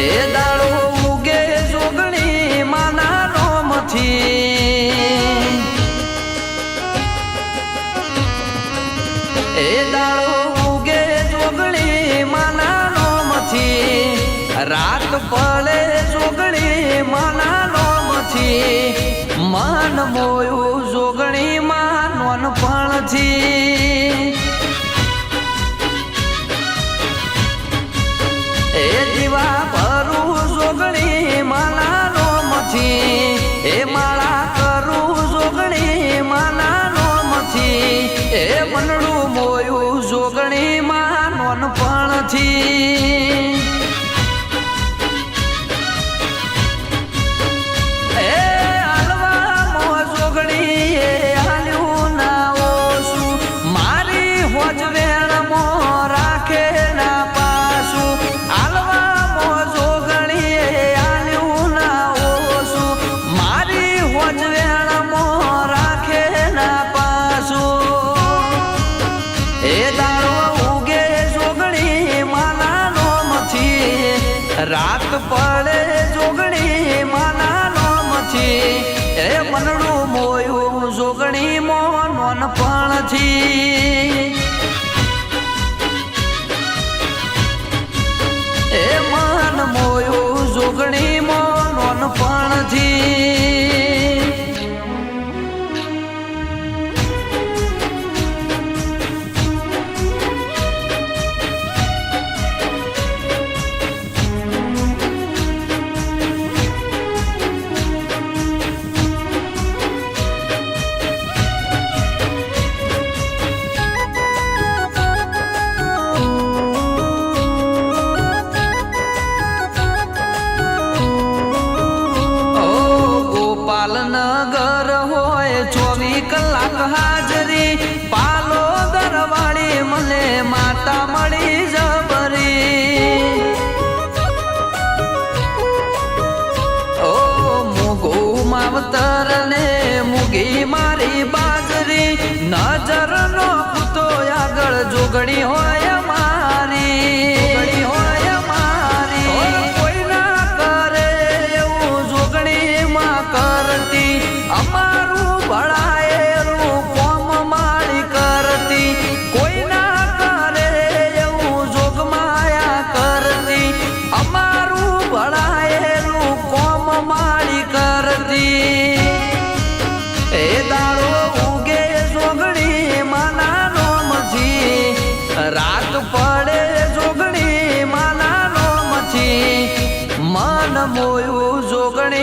એ દાડો ઉગે જોગણી માના રોમથી એ દાડો ઉગે જોગણી માના રોમથી રાત પડે જોગણી માના રોમથી મન મોયું જોગણી માં નોનપણથી એ દીવા ભરું જોગણી માના રોમથી એ માળા કરું જોગણી માના રોમથી એ મનડું મોયું જોગણી માં નોનપણથી રાત પડે જોગણી માના નોમથી એ મનડું મોયું જોગણી મોં નોનપણથી એ મન મોયું જોગણી મોં નોનપણથી પાલનગર હોય 24 કલાક હાજરી પાલો દરવાળી મને માતા મળી જબરી ઓ મુગું માવતર ને મુગી મારી બાજરી નજર નો કૂતો આગળ જોગણી હોય મારી અમારું ભળાયેલું કોમ માળી કરતી કોઈ ના કરે એવું જોગમાયા કરતી અમારું ભળાયેલું કોમ માળી કરતી એ દાડો ઉગે જોગણી માના રોમથી રાત પડે જોગણી માના રોમથી મન મોયું જોગણી